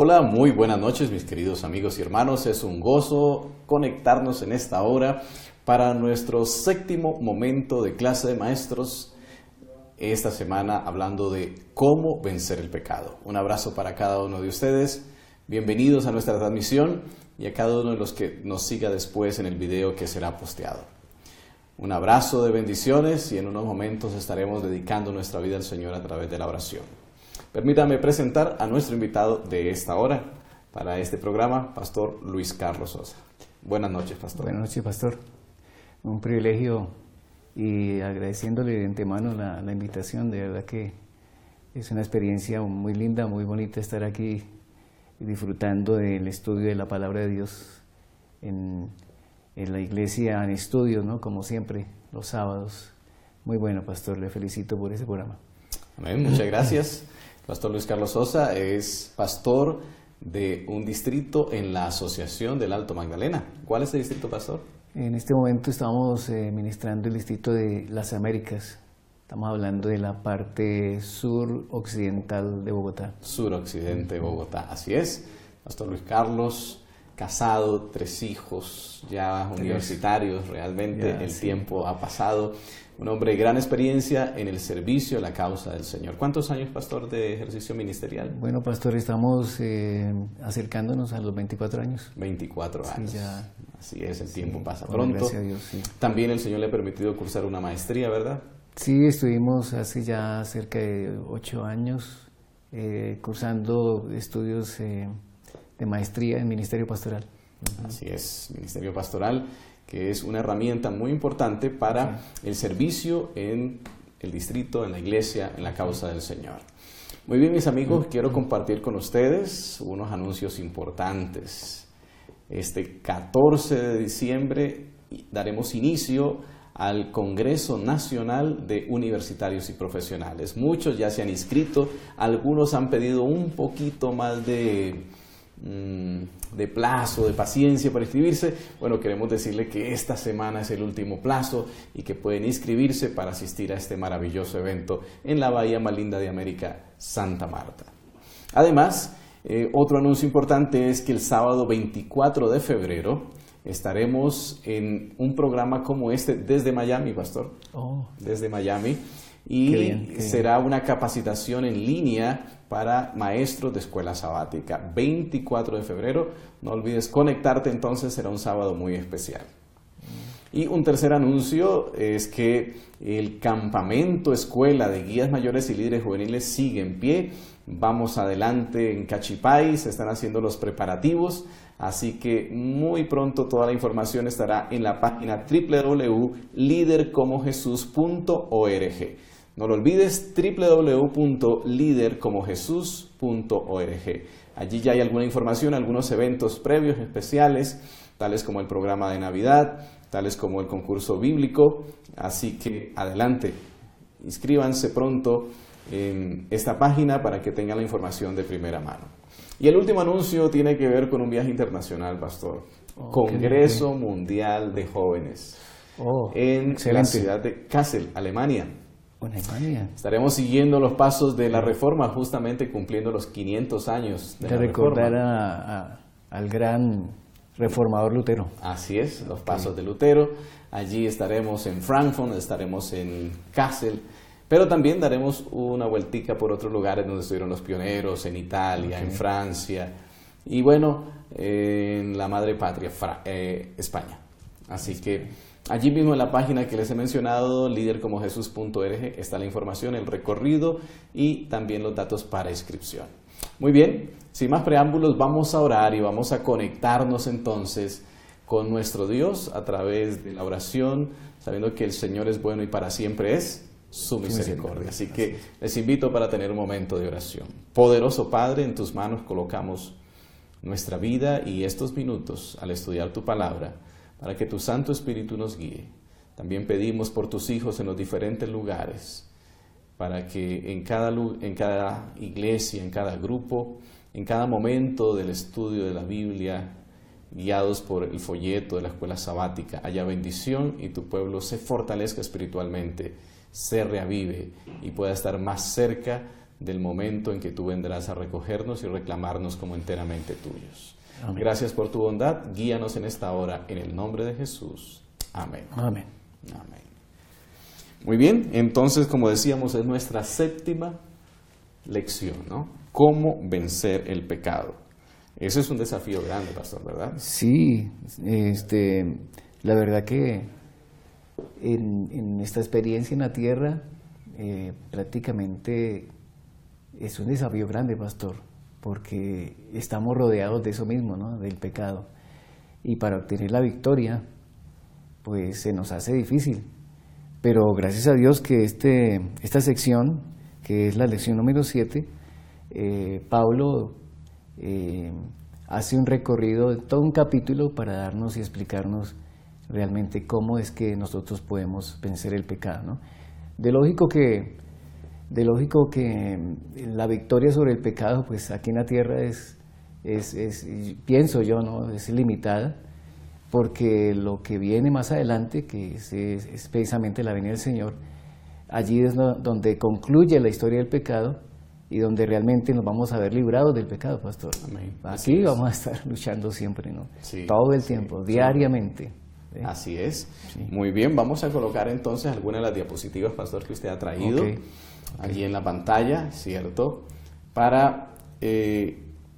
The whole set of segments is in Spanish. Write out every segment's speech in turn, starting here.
Hola, muy buenas noches mis queridos amigos y hermanos. Es un gozo conectarnos en esta hora para nuestro séptimo momento de clase de maestros. Esta semana hablando de cómo vencer el pecado. Un abrazo para cada uno de ustedes. Bienvenidos a nuestra transmisión y a cada uno de los que nos siga después en el video que será posteado. Un abrazo de bendiciones y en unos momentos estaremos dedicando nuestra vida al Señor a través de la oración. Permítame presentar a nuestro invitado de esta hora para este programa, Pastor Luis Carlos Sosa. Buenas noches, Pastor. Buenas noches, Pastor. Un privilegio y agradeciéndole de antemano la invitación. De verdad que es una experiencia muy linda, muy bonita estar aquí disfrutando del estudio de la Palabra de Dios en la iglesia en estudio, ¿no? Como siempre, los sábados. Muy bueno, Pastor, le felicito por ese programa. Amén, muchas gracias. Pastor Luis Carlos Sosa es pastor de un distrito en la Asociación del Alto Magdalena. ¿Cuál es el distrito, Pastor? En este momento estamos ministrando el distrito de Las Américas. Estamos hablando de la parte sur-occidental de Bogotá. Sur-occidente de Bogotá, así es. Pastor Luis Carlos, casado, 3 hijos, ya universitarios, realmente ya, el tiempo ha pasado. Un hombre de gran experiencia en el servicio a la causa del Señor. ¿Cuántos años, Pastor, de ejercicio ministerial? Bueno, Pastor, estamos acercándonos a los 24 años. 24 años. Sí, ya. Así es, el tiempo pasa pronto. Gracias a Dios, sí. También el Señor le ha permitido cursar una maestría, ¿verdad? Sí, estuvimos hace ya cerca de 8 años cursando estudios de maestría en Ministerio Pastoral. Así es, Ministerio Pastoral, que es una herramienta muy importante para el servicio en el distrito, en la iglesia, en la causa del Señor. Muy bien, mis amigos, quiero compartir con ustedes unos anuncios importantes. Este 14 de diciembre daremos inicio al Congreso Nacional de Universitarios y Profesionales. Muchos ya se han inscrito, algunos han pedido un poquito más de plazo, de paciencia para inscribirse. Bueno, queremos decirle que esta semana es el último plazo y que pueden inscribirse para asistir a este maravilloso evento en la bahía más linda de América, Santa Marta. Además, otro anuncio importante es que el sábado 24 de febrero estaremos en un programa como este desde Miami, Pastor. Desde Miami. Y será una capacitación en línea para maestros de escuela sabática. 24 de febrero, no olvides conectarte, entonces será un sábado muy especial. Y un tercer anuncio es que el campamento escuela de guías mayores y líderes juveniles sigue en pie. Vamos adelante en Cachipay, se están haciendo los preparativos, así que muy pronto toda la información estará en la página www.lidercomojesus.org. No lo olvides, www.lidercomojesus.org. Allí ya hay alguna información, algunos eventos previos especiales, tales como el programa de Navidad, tales como el concurso bíblico. Así que adelante, inscríbanse pronto en esta página para que tengan la información de primera mano. Y el último anuncio tiene que ver con un viaje internacional, Pastor. Congreso Mundial de Jóvenes en la ciudad de Kassel, Alemania. Estaremos siguiendo los pasos de la Reforma, justamente cumpliendo los 500 años de la Reforma. Recordar al gran reformador Lutero. Así es, los pasos de Lutero. Allí estaremos en Frankfurt, estaremos en Kassel, pero también daremos una vueltica por otros lugares donde estuvieron los pioneros, en Italia, en Francia y bueno, en la madre patria, España. Así que allí mismo en la página que les he mencionado, lidercomojesus.org, está la información, el recorrido y también los datos para inscripción. Muy bien, sin más preámbulos, vamos a orar y vamos a conectarnos entonces con nuestro Dios a través de la oración, sabiendo que el Señor es bueno y para siempre es su misericordia. Así que les invito para tener un momento de oración. Poderoso Padre, en tus manos colocamos nuestra vida y estos minutos al estudiar tu palabra, para que tu Santo Espíritu nos guíe. También pedimos por tus hijos en los diferentes lugares, para que en cada iglesia, en cada grupo, en cada momento del estudio de la Biblia, guiados por el folleto de la escuela sabática, haya bendición y tu pueblo se fortalezca espiritualmente, se reavive y pueda estar más cerca del momento en que tú vendrás a recogernos y reclamarnos como enteramente tuyos. Amén. Gracias por tu bondad, guíanos en esta hora, en el nombre de Jesús. Amén. Amén. Amén. Muy bien, entonces, como decíamos, es nuestra séptima lección, ¿no? ¿Cómo vencer el pecado? Ese es un desafío grande, pastor, ¿verdad? Sí, la verdad que en esta experiencia en la tierra prácticamente es un desafío grande, pastor, porque estamos rodeados de eso mismo, ¿no? Del pecado. Y para obtener la victoria, pues se nos hace difícil. Pero gracias a Dios que esta sección, que es la lección número 7, Pablo hace un recorrido, todo un capítulo para darnos y explicarnos realmente cómo es que nosotros podemos vencer el pecado, ¿no? De lógico que la victoria sobre el pecado, pues aquí en la tierra pienso yo, ¿no? Es limitada, porque lo que viene más adelante, que es precisamente la venida del Señor, allí es donde concluye la historia del pecado y donde realmente nos vamos a ver librados del pecado, pastor. Amén. Aquí vamos a estar luchando siempre, ¿no? Sí, todo el tiempo, diariamente. ¿Sí? Así es. Sí. Muy bien, vamos a colocar entonces algunas de las diapositivas, pastor, que usted ha traído allí en la pantalla, ¿cierto? Para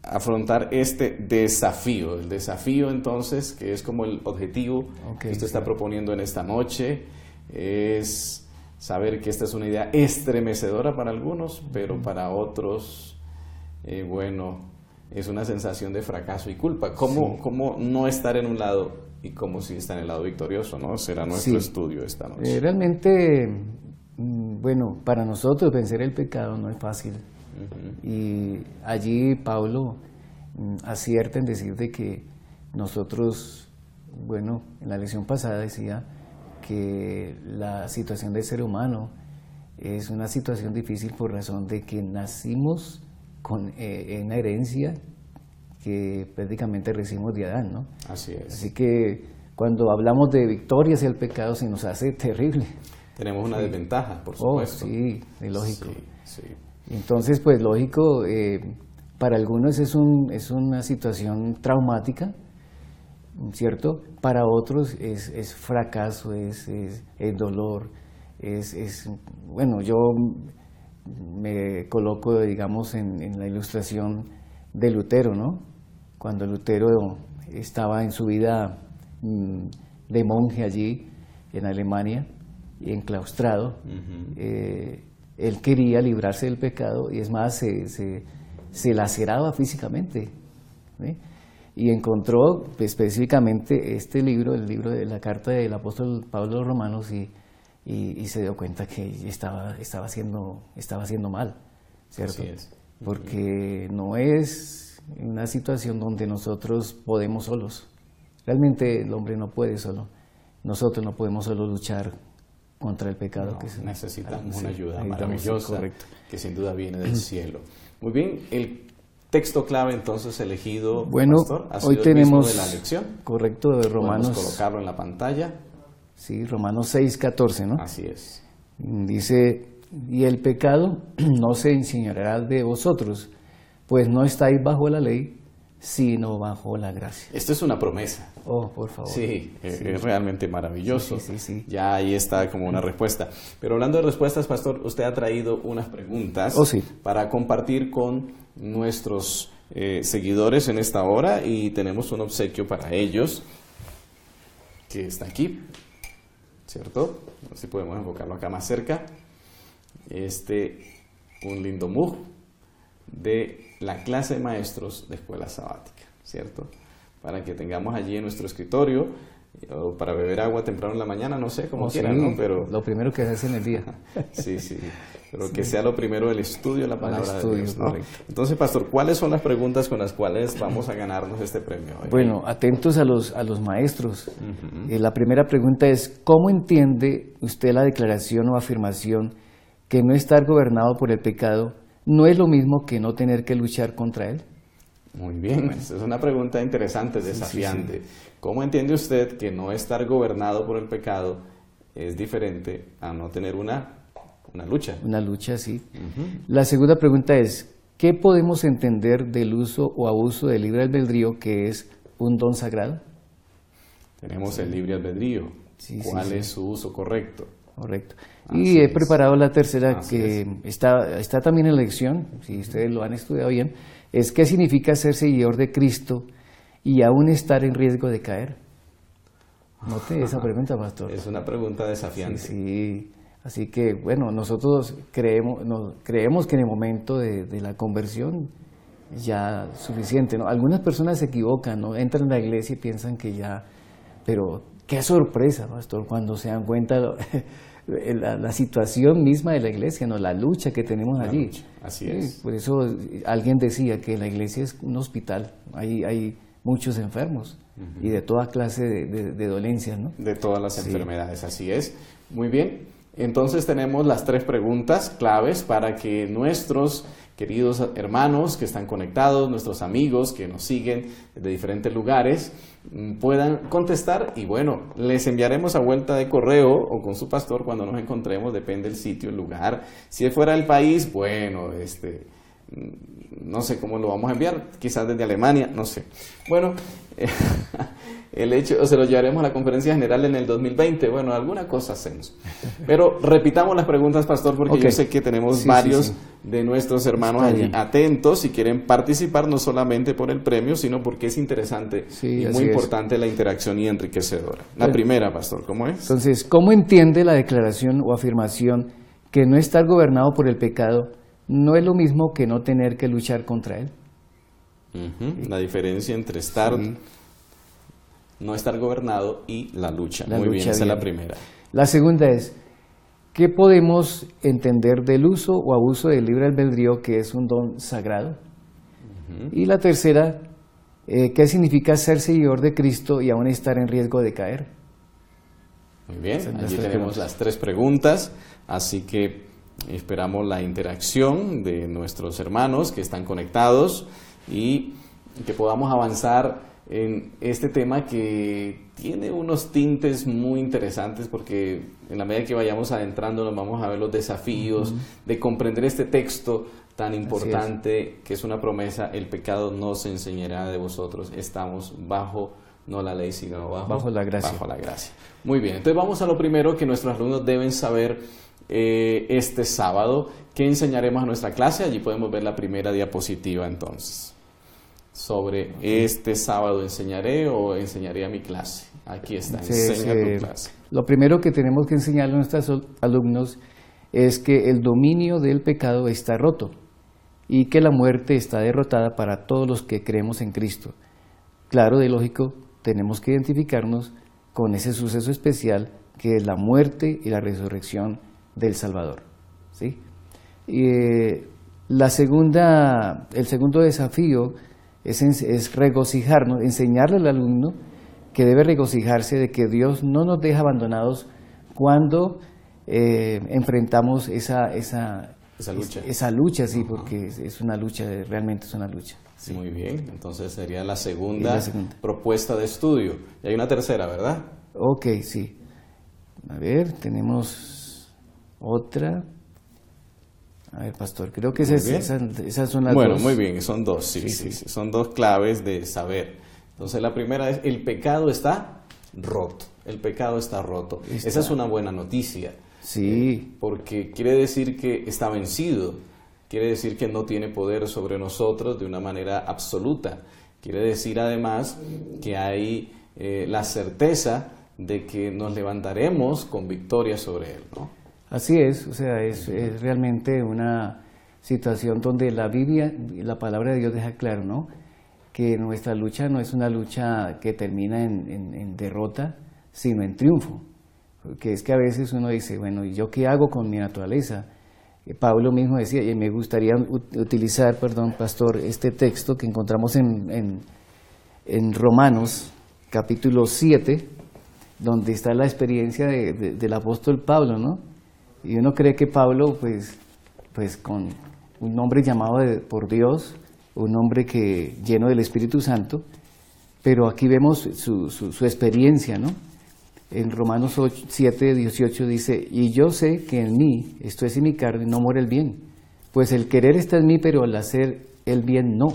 afrontar este desafío. El desafío entonces, que es como el objetivo que usted está proponiendo en esta noche, es saber que esta es una idea estremecedora para algunos, pero para otros, bueno, es una sensación de fracaso y culpa. ¿Cómo no estar en un lado y cómo sí estar en el lado victorioso, ¿no? Será nuestro estudio esta noche. Realmente, bueno, para nosotros vencer el pecado no es fácil. Y allí Pablo acierta en decir de que nosotros, bueno, en la lección pasada decía que la situación del ser humano es una situación difícil por razón de que nacimos con una herencia que prácticamente recibimos de Adán, ¿no? Así es. Así que cuando hablamos de victoria hacia el pecado se nos hace terrible. Tenemos una desventaja, por supuesto. Sí, es lógico. Sí. Entonces, pues lógico, para algunos es una situación traumática, ¿cierto? Para otros es fracaso, es dolor, bueno, yo me coloco, digamos, en la ilustración de Lutero, ¿no? Cuando Lutero estaba en su vida de monje allí en Alemania, enclaustrado, él quería librarse del pecado y es más, se laceraba físicamente, ¿sí? Y encontró específicamente este libro, el libro de la carta del apóstol Pablo a los Romanos, y se dio cuenta que estaba haciendo mal, ¿cierto? Así es. Porque no es una situación donde nosotros podemos solos. Realmente el hombre no puede solo. Nosotros no podemos solo luchar contra el pecado. No, que necesitamos una ayuda necesitamos, maravillosa, que sin duda viene del cielo. Muy bien, el texto clave entonces elegido, bueno, pastor, ha sido hoy tenemos, el mismo de la lección. Correcto, de Romanos. Podemos colocarlo en la pantalla. Sí, Romanos 6:14, ¿no? Así es. Dice, y el pecado no se enseñoreará de vosotros, pues no estáis bajo la ley, sino bajo la gracia. Esto es una promesa. Oh, por favor. Sí, es realmente maravilloso. Sí. Ya ahí está como una respuesta. Pero hablando de respuestas, pastor, usted ha traído unas preguntas para compartir con nuestros seguidores en esta hora, y tenemos un obsequio para ellos que está aquí, ¿cierto? A ver si podemos enfocarlo acá más cerca. Un lindo mug de la clase de maestros de escuela sabática, ¿cierto? Para que tengamos allí en nuestro escritorio, o para beber agua temprano en la mañana, no sé, como quieran, ¿no? Pero lo primero que se hace en el día. Sí, pero que sea lo primero el estudio de la palabra de Dios, ¿no? Correcto. Entonces, pastor, ¿cuáles son las preguntas con las cuales vamos a ganarnos este premio hoy? Bueno, atentos a los maestros. La primera pregunta es, ¿cómo entiende usted la declaración o afirmación que no estar gobernado por el pecado no es lo mismo que no tener que luchar contra él? Muy bien, esa es una pregunta interesante, desafiante. Sí. ¿Cómo entiende usted que no estar gobernado por el pecado es diferente a no tener una una lucha. Una lucha, sí. La segunda pregunta es, ¿qué podemos entender del uso o abuso del libre albedrío, que es un don sagrado? Tenemos el libre albedrío. Sí, ¿Cuál es su uso correcto? Correcto. Así Y he es. preparado la tercera, Así que está también en la lección, si ustedes lo han estudiado bien, es ¿qué significa ser seguidor de Cristo y aún estar en riesgo de caer? Note esa pregunta, pastor. Es una pregunta desafiante. Sí. Así que, bueno, nosotros creemos que en el momento de la conversión ya suficiente, ¿no? Algunas personas se equivocan, ¿no? Entran a la iglesia y piensan que ya, pero qué sorpresa, pastor, cuando se dan cuenta la situación misma de la iglesia, ¿no? La lucha que tenemos allí. Lucha. Así es. Por eso alguien decía que la iglesia es un hospital, hay muchos enfermos y de toda clase de dolencias, ¿no? De todas las enfermedades, así es. Muy bien. Entonces tenemos las 3 preguntas claves para que nuestros queridos hermanos que están conectados, nuestros amigos que nos siguen de diferentes lugares, puedan contestar y bueno, les enviaremos a vuelta de correo o con su pastor cuando nos encontremos, depende del sitio, el lugar. Si es fuera del país, bueno, no sé cómo lo vamos a enviar, quizás desde Alemania, no sé. Bueno, el hecho, o se lo llevaremos a la conferencia general en el 2020, bueno, alguna cosa hacemos. Pero repitamos las preguntas, pastor, porque yo sé que tenemos varios de nuestros hermanos allí atentos y quieren participar no solamente por el premio, sino porque es interesante y muy importante la interacción y enriquecedora. La primera, pastor, ¿cómo es? Entonces, ¿cómo entiende la declaración o afirmación que no estar gobernado por el pecado no es lo mismo que no tener que luchar contra él? La diferencia entre no estar gobernado y la lucha. Muy bien, esa es la primera. La segunda es, ¿qué podemos entender del uso o abuso del libre albedrío, que es un don sagrado? Y la tercera, ¿qué significa ser seguidor de Cristo y aún estar en riesgo de caer? Muy bien, allí tenemos las 3 preguntas, así que esperamos la interacción de nuestros hermanos que están conectados y que podamos avanzar en este tema que tiene unos tintes muy interesantes, porque en la medida que vayamos adentrando nos vamos a ver los desafíos de comprender este texto tan importante, que es una promesa: el pecado no se enseñará de vosotros, estamos bajo no la ley, sino bajo la gracia. Bajo la gracia. Muy bien, entonces vamos a lo primero que nuestros alumnos deben saber este sábado. ¿Qué enseñaremos a nuestra clase? Allí podemos ver la primera diapositiva entonces. Sobre este sábado enseñaré a mi clase. Aquí está, enseña tu clase. Lo primero que tenemos que enseñarle a nuestros alumnos es que el dominio del pecado está roto y que la muerte está derrotada para todos los que creemos en Cristo. Claro, de lógico, tenemos que identificarnos con ese suceso especial que es la muerte y la resurrección del Salvador, ¿sí? El segundo desafío es regocijarnos, enseñarle al alumno que debe regocijarse de que Dios no nos deja abandonados cuando enfrentamos esa lucha, sí, porque es una lucha, realmente es una lucha. Sí. Muy bien, entonces sería la segunda propuesta de estudio. Y hay una tercera, ¿verdad? Ok, sí. A ver, tenemos otra. A ver, pastor, creo que esas son las dos. Bueno, muy bien, son dos, sí. Son 2 claves de saber. Entonces la primera es, el pecado está roto. El pecado está roto. Esa es una buena noticia. Sí. Porque quiere decir que está vencido. Quiere decir que no tiene poder sobre nosotros de una manera absoluta. Quiere decir además que hay la certeza de que nos levantaremos con victoria sobre él, ¿no? Así es, o sea, es realmente una situación donde la Biblia, la palabra de Dios deja claro, ¿no?, que nuestra lucha no es una lucha que termina en derrota, sino en triunfo. Porque es que a veces uno dice, bueno, ¿y yo qué hago con mi naturaleza? Pablo mismo decía, y me gustaría utilizar, pastor, este texto que encontramos en Romanos, capítulo 7, donde está la experiencia del apóstol Pablo, ¿no? Y uno cree que Pablo, pues con un hombre llamado por Dios, un hombre lleno del Espíritu Santo, pero aquí vemos su experiencia, ¿no? En Romanos 7:18 dice, y yo sé que en mí, esto es en mi carne, no mora el bien, pues el querer está en mí, pero el hacer el bien no.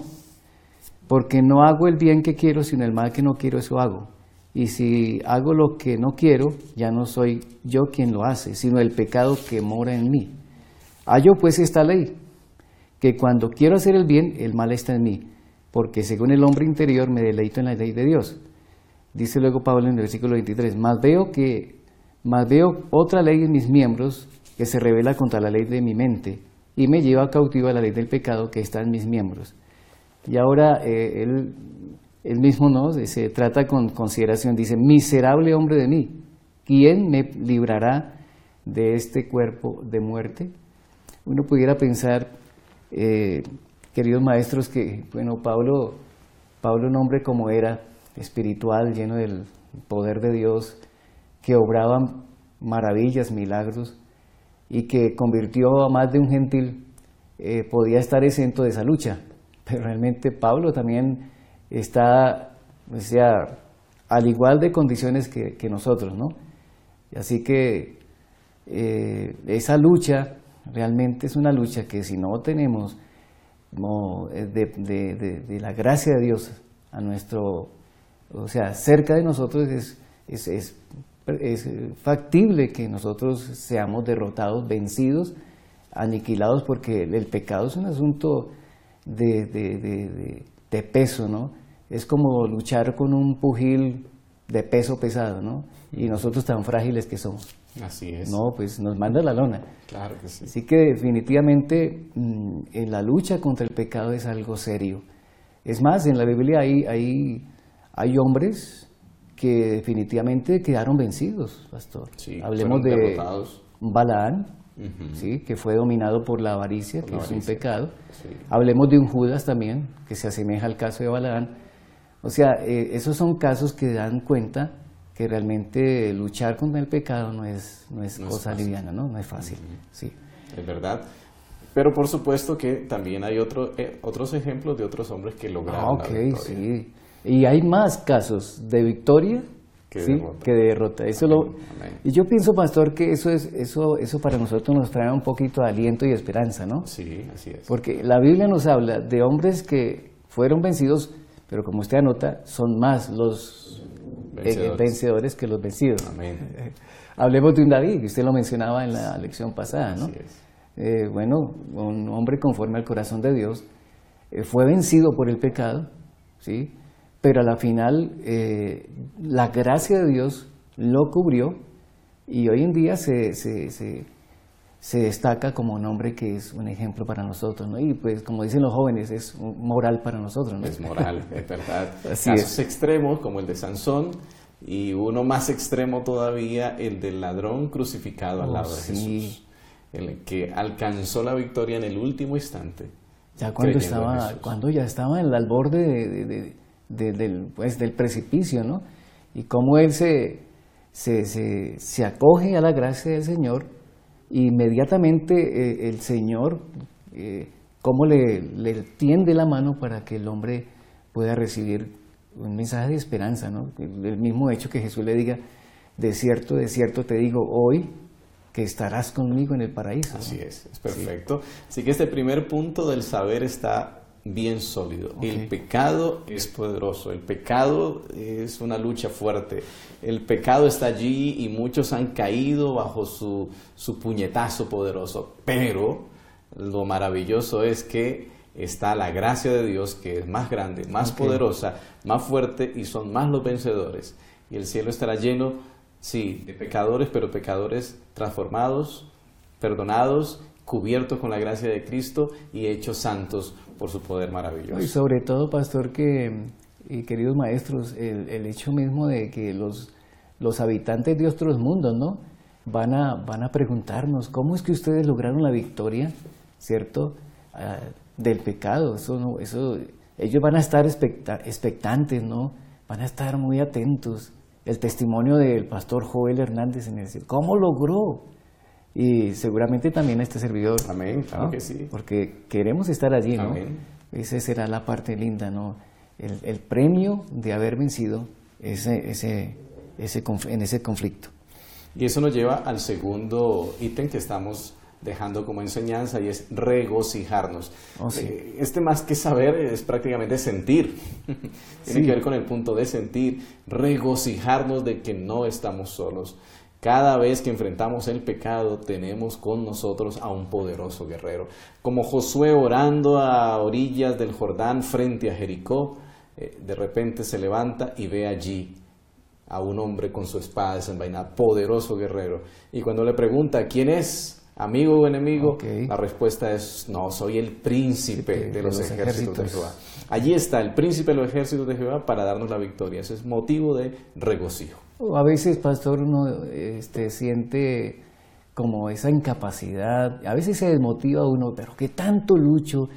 Porque no hago el bien que quiero, sino el mal que no quiero, eso hago. Y si hago lo que no quiero, ya no soy yo quien lo hace, sino el pecado que mora en mí. Hallo pues esta ley, que cuando quiero hacer el bien, el mal está en mí, porque según el hombre interior me deleito en la ley de Dios. Dice luego Pablo en el versículo 23, mas veo otra ley en mis miembros que se revela contra la ley de mi mente y me lleva cautivo a la ley del pecado que está en mis miembros. Y ahora él mismo se trata con consideración, dice, miserable hombre de mí, ¿quién me librará de este cuerpo de muerte? Uno pudiera pensar, queridos maestros, que Pablo, un hombre como era, espiritual, lleno del poder de Dios, que obraba maravillas, milagros, y que convirtió a más de un gentil, podía estar exento de esa lucha. Pero realmente Pablo también está, al igual de condiciones que nosotros, ¿no? Así que esa lucha realmente es una lucha que si no tenemos de la gracia de Dios a nuestro, cerca de nosotros, es factible que nosotros seamos derrotados, vencidos, aniquilados, porque el pecado es un asunto de peso, ¿no? Es como luchar con un pugil de peso pesado, ¿no? Y nosotros tan frágiles que somos. Así es. No, pues nos manda la lona. Claro que sí. Así que definitivamente en la lucha contra el pecado es algo serio. Es más, en la Biblia hay hombres que definitivamente quedaron vencidos, pastor. Sí, hablemos de derrotados. Balaán, ¿sí? Que fue dominado por la avaricia, que es un pecado. Sí. Hablemos de un Judas también, que se asemeja al caso de Balaán. Esos son casos que dan cuenta que realmente luchar contra el pecado no es cosa liviana, ¿no? No es fácil. Sí. Es verdad. Pero por supuesto que también hay otros ejemplos de otros hombres que lograron la victoria. Sí. Y hay más casos de victoria que de derrota. Y yo pienso, pastor, que eso para nosotros nos trae un poquito de aliento y esperanza, ¿no? Sí, así es. Porque la Biblia nos habla de hombres que fueron vencidos, pero como usted anota, son más los vencedores que los vencidos. Amén. Hablemos de un David, que usted lo mencionaba en la lección pasada, ¿no? Así es. Un hombre conforme al corazón de Dios, fue vencido por el pecado, ¿sí? Pero a la final la gracia de Dios lo cubrió y hoy en día se destaca como un hombre que es un ejemplo para nosotros, ¿no? Y pues como dicen los jóvenes, es moral para nosotros, ¿no? Es moral, es verdad. Así Casos extremos como el de Sansón y uno más extremo todavía, el del ladrón crucificado al lado de Jesús, el que alcanzó la victoria en el último instante. Ya cuando ya estaba al borde del precipicio, ¿no? Y cómo él se acoge a la gracia del Señor, inmediatamente el Señor cómo le tiende la mano para que el hombre pueda recibir un mensaje de esperanza, ¿no? El mismo hecho que Jesús le diga, de cierto te digo hoy que estarás conmigo en el paraíso, ¿no? Así es perfecto. Sí. Así que este primer punto del saber está bien sólido. Okay. El pecado es poderoso, el pecado es una lucha fuerte, el pecado está allí y muchos han caído bajo su puñetazo poderoso, pero lo maravilloso es que está la gracia de Dios, que es más grande, más poderosa, más fuerte, y son más los vencedores, y el cielo estará lleno, sí, de pecadores, pero pecadores transformados, perdonados, cubiertos con la gracia de Cristo y hechos santos por su poder maravilloso. Y sobre todo, pastor, y queridos maestros, el hecho mismo de que los habitantes de otros mundos, ¿no? Van a preguntarnos, ¿cómo es que ustedes lograron la victoria, cierto, del pecado? Ellos van a estar expectantes, ¿no? Van a estar muy atentos. El testimonio del pastor Joel Hernández en el cielo, ¿cómo logró? Y seguramente también este servidor. Amén, claro, ¿no? Que sí. Porque queremos estar allí, ¿no? Amén. Esa será la parte linda, ¿no? El premio de haber vencido ese en ese conflicto. Y eso nos lleva al segundo ítem que estamos dejando como enseñanza, y es regocijarnos. Sí. Más que saber es prácticamente sentir. Tiene que ver con el punto de sentir, regocijarnos de que no estamos solos. Cada vez que enfrentamos el pecado tenemos con nosotros a un poderoso guerrero. Como Josué orando a orillas del Jordán frente a Jericó, de repente se levanta y ve allí a un hombre con su espada desenvainada, poderoso guerrero. Y cuando le pregunta ¿quién es? ¿Amigo o enemigo? La respuesta es no, soy el príncipe de los ejércitos de Jehová. Allí está el príncipe de los ejércitos de Jehová para darnos la victoria. Ese es motivo de regocijo. A veces, pastor, uno siente como esa incapacidad, a veces se desmotiva uno, pero que tanto lucho,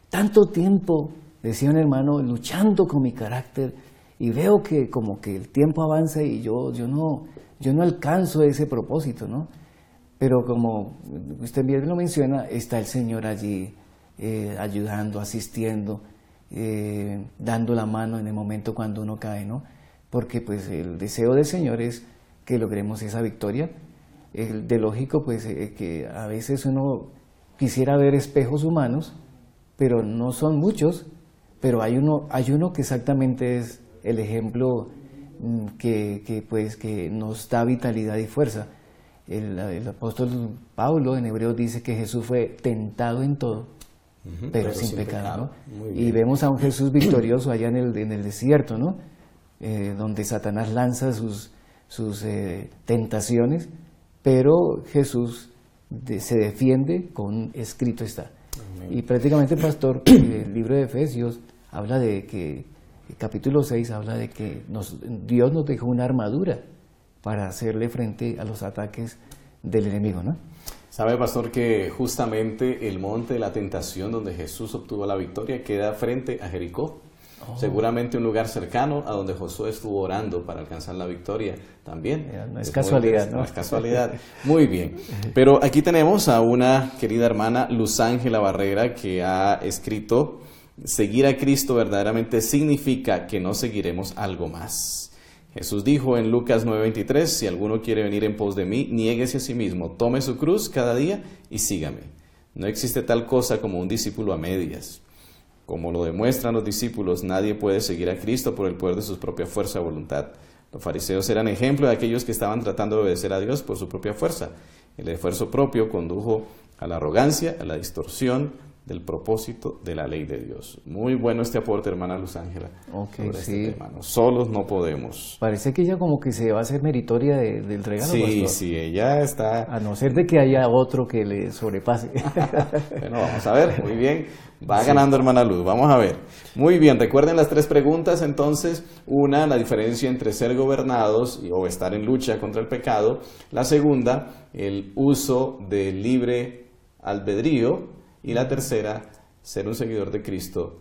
tanto tiempo, decía un hermano, luchando con mi carácter, y veo que como que el tiempo avanza y yo no alcanzo ese propósito, ¿no? Pero como usted bien lo menciona, está el Señor allí ayudando, asistiendo, dando la mano en el momento cuando uno cae, ¿no? Porque pues el deseo del Señor es que logremos esa victoria. De lógico pues que a veces uno quisiera ver espejos humanos, pero no son muchos, pero hay uno que exactamente es el ejemplo que nos da vitalidad y fuerza. El apóstol Pablo en Hebreos dice que Jesús fue tentado en todo, pero sin pecado, ¿no? Y vemos a un Jesús victorioso allá en el desierto, ¿no? Donde Satanás lanza sus tentaciones, pero Jesús se defiende con escrito está. Amén. Y prácticamente, pastor, el libro de Efesios habla de que, el capítulo 6 habla de que Dios nos dejó una armadura para hacerle frente a los ataques del enemigo, ¿no? Sabe, pastor, que justamente el monte de la tentación donde Jesús obtuvo la victoria queda frente a Jericó. Seguramente un lugar cercano a donde Josué estuvo orando para alcanzar la victoria también. No es casualidad, ¿no? No es casualidad. Muy bien. Pero aquí tenemos a una querida hermana, Luz Ángela Barrera, que ha escrito: seguir a Cristo verdaderamente significa que no seguiremos algo más. Jesús dijo en Lucas 9:23, si alguno quiere venir en pos de mí, niéguese a sí mismo, tome su cruz cada día y sígame. No existe tal cosa como un discípulo a medias. Como lo demuestran los discípulos, nadie puede seguir a Cristo por el poder de su propia fuerza o voluntad. Los fariseos eran ejemplo de aquellos que estaban tratando de obedecer a Dios por su propia fuerza. El esfuerzo propio condujo a la arrogancia, a la distorsión del propósito de la ley de Dios. Muy bueno este aporte, hermana Luz Ángela. Okay, sobre sí. Este tema. No, solos no podemos. Parece que ella como que se va a hacer meritoria del regalo. Sí, pastor. sí, ella está... A no ser de que haya otro que le sobrepase. Bueno, vamos a ver, muy bien. Va ganando, hermana Luz, vamos a ver. Muy bien, recuerden las tres preguntas entonces. Una, la diferencia entre ser gobernados o estar en lucha contra el pecado. La segunda, el uso del libre albedrío. Y la tercera, ser un seguidor de Cristo.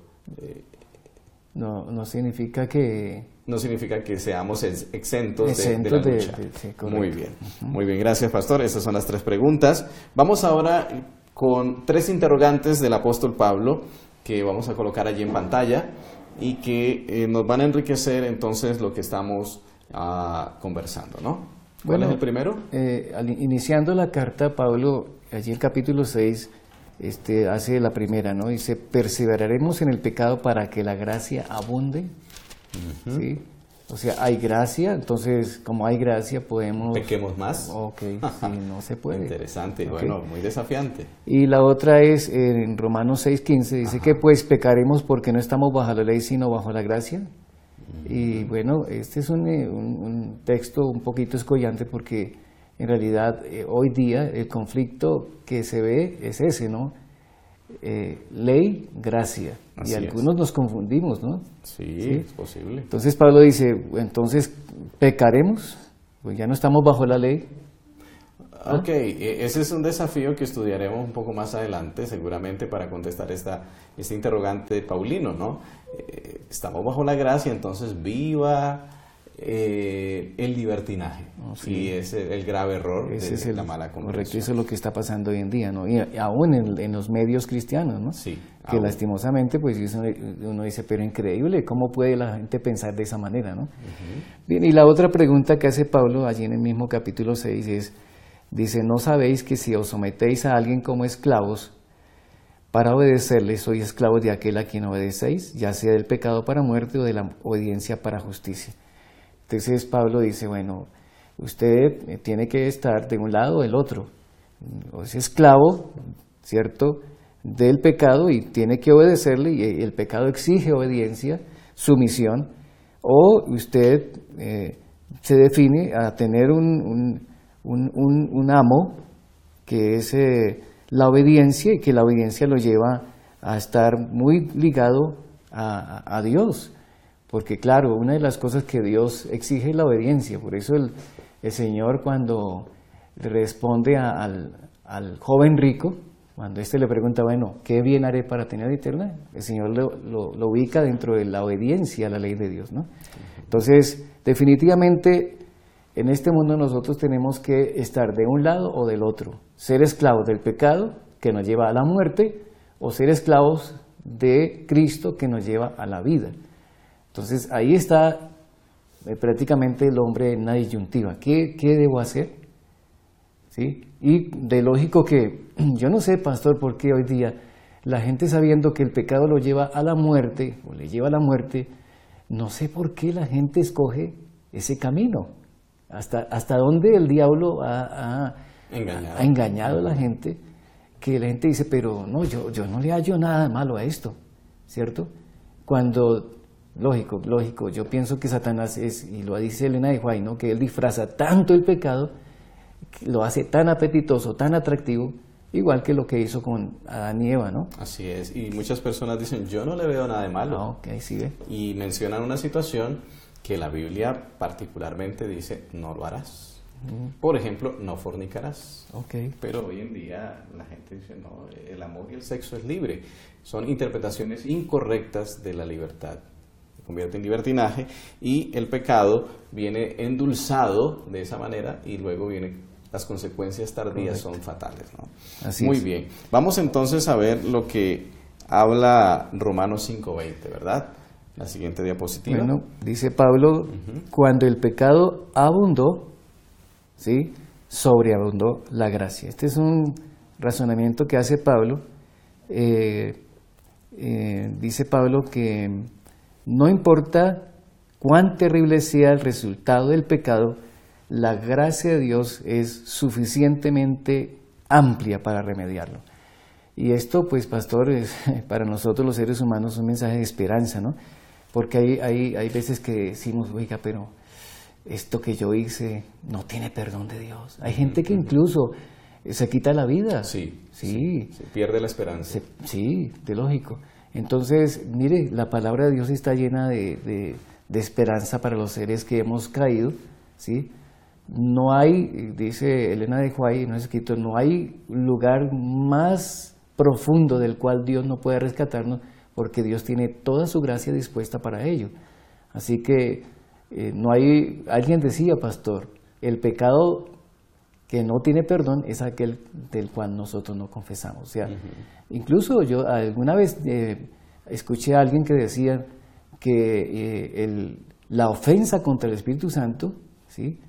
No significa que... No significa que seamos exentos de la lucha. Sí, muy bien, muy bien, gracias, pastor. Esas son las tres preguntas. Vamos ahora con tres interrogantes del apóstol Pablo que vamos a colocar allí en pantalla y que nos van a enriquecer entonces lo que estamos conversando, ¿no? ¿Cuál es el primero? Iniciando la carta, Pablo, allí el capítulo 6, hace la primera, ¿no? Dice, perseveraremos en el pecado para que la gracia abunde. ¿Sí? O sea, hay gracia, entonces como hay gracia podemos... ¿Pequemos más? Ok, sí, no se puede. Interesante, Okay. Bueno, muy desafiante. Y la otra es en Romanos 6:15, dice que pues pecaremos porque no estamos bajo la ley sino bajo la gracia. Y bueno, este es un texto un poquito escollante porque en realidad hoy día el conflicto que se ve es ese, ¿no? Ley, gracia. Así y algunos nos confundimos, ¿no? Sí, es posible. Entonces Pablo dice, entonces pecaremos, pues ya no estamos bajo la ley. Ok, ese es un desafío que estudiaremos un poco más adelante, seguramente para contestar este interrogante de Paulino, ¿no? Estamos bajo la gracia, entonces viva el libertinaje. Sí, es el grave error de la mala conversión. Correcto, eso es lo que está pasando hoy en día, ¿no? Y aún en los medios cristianos, ¿no? Sí. Que lastimosamente, pues uno dice, pero increíble, ¿cómo puede la gente pensar de esa manera, ¿no? Bien, y la otra pregunta que hace Pablo allí en el mismo capítulo 6 dice, ¿no sabéis que si os sometéis a alguien como esclavos, para obedecerle sois esclavos de aquel a quien obedecéis, ya sea del pecado para muerte o de la obediencia para justicia? Entonces Pablo dice, bueno, usted tiene que estar de un lado o del otro. O es esclavo, ¿cierto?, del pecado y tiene que obedecerle, y el pecado exige obediencia, sumisión, o usted se define a tener un amo que es la obediencia, y que la obediencia lo lleva a estar muy ligado a Dios. Porque claro, una de las cosas que Dios exige es la obediencia. Por eso el Señor, cuando le responde al joven rico, cuando éste le pregunta, bueno, ¿qué bien haré para tener vida eterna?, el Señor lo ubica dentro de la obediencia a la ley de Dios, ¿no? Entonces, definitivamente, en este mundo nosotros tenemos que estar de un lado o del otro. Ser esclavos del pecado, que nos lleva a la muerte, o ser esclavos de Cristo, que nos lleva a la vida. Entonces, ahí está prácticamente el hombre en una disyuntiva. ¿Qué debo hacer? ¿Sí? Y de lógico que, yo no sé, pastor, por qué hoy día la gente, sabiendo que el pecado lo lleva a la muerte, o le lleva a la muerte, no sé por qué la gente escoge ese camino. Hasta dónde el diablo ha engañado a la gente, que la gente dice, pero no, yo no le hallo nada malo a esto, ¿cierto? Cuando... Lógico, yo pienso que Satanás y lo dice Elena de White, ¿no?, que él disfraza tanto el pecado, que lo hace tan apetitoso, tan atractivo, igual que lo que hizo con Adán y Eva, ¿no? Así es, y muchas personas dicen, yo no le veo nada de malo. No, okay, sí ve. Y mencionan una situación que la Biblia particularmente dice, no lo harás. Por ejemplo, no fornicarás. Okay. Pero hoy en día la gente dice, no, el amor y el sexo es libre. Son interpretaciones incorrectas de la libertad. Convierte en libertinaje, y el pecado viene endulzado de esa manera, y luego las consecuencias tardías. Correcto. Son fatales, ¿no? Así Muy es. bien, vamos entonces a ver lo que habla Romanos 5:20, ¿verdad? La siguiente diapositiva. Bueno, dice Pablo, cuando el pecado abundó, ¿sí?, sobreabundó la gracia. Este es un razonamiento que hace Pablo. Dice Pablo que no importa cuán terrible sea el resultado del pecado, la gracia de Dios es suficientemente amplia para remediarlo. Y esto, pues, pastor, es para nosotros los seres humanos un mensaje de esperanza, ¿no? Porque hay veces que decimos, oiga, pero esto que yo hice no tiene perdón de Dios. Hay gente que incluso se quita la vida. Sí. Se pierde la esperanza. Sí, de lógico. Entonces, mire, la palabra de Dios está llena de esperanza para los seres que hemos caído, ¿sí? No hay, dice Elena de White, no es escrito, no hay lugar más profundo del cual Dios no puede rescatarnos, porque Dios tiene toda su gracia dispuesta para ello. Así que no hay, alguien decía, pastor, el pecado que no tiene perdón es aquel del cual nosotros no confesamos. O sea, incluso yo alguna vez escuché a alguien que decía que la ofensa contra el Espíritu Santo, ¿sí?,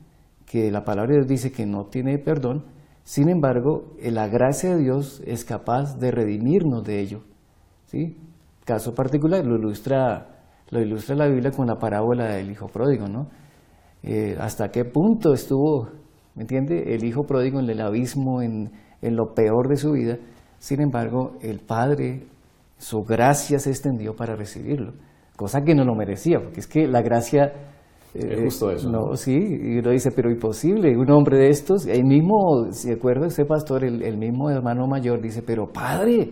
que la palabra de Dios dice que no tiene perdón, sin embargo, la gracia de Dios es capaz de redimirnos de ello, ¿sí? Caso particular lo ilustra la Biblia con la parábola del hijo pródigo, ¿no? Hasta qué punto estuvo, ¿me entiende?, el hijo pródigo en el abismo, en lo peor de su vida. Sin embargo, el Padre, su gracia se extendió para recibirlo, cosa que no lo merecía, porque es que la gracia... es justo eso. No, sí, y uno dice, pero imposible, un hombre de estos, el mismo, ¿se acuerda usted, pastor? El mismo hermano mayor dice, pero padre,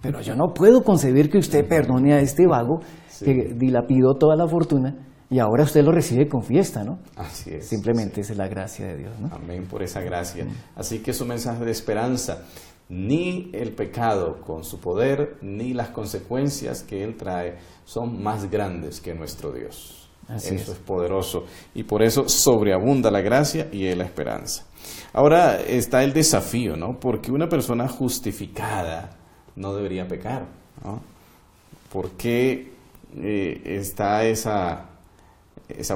pero yo no puedo concebir que usted perdone a este vago que dilapidó toda la fortuna y ahora usted lo recibe con fiesta, ¿no? Así es. Simplemente es la gracia de Dios, ¿no? Amén por esa gracia. Así que es un mensaje de esperanza. Ni el pecado con su poder, ni las consecuencias que él trae son más grandes que nuestro Dios. Eso es poderoso. Y por eso sobreabunda la gracia y la esperanza. Ahora está el desafío, ¿no? Porque una persona justificada no debería pecar, ¿no? ¿Por qué está esa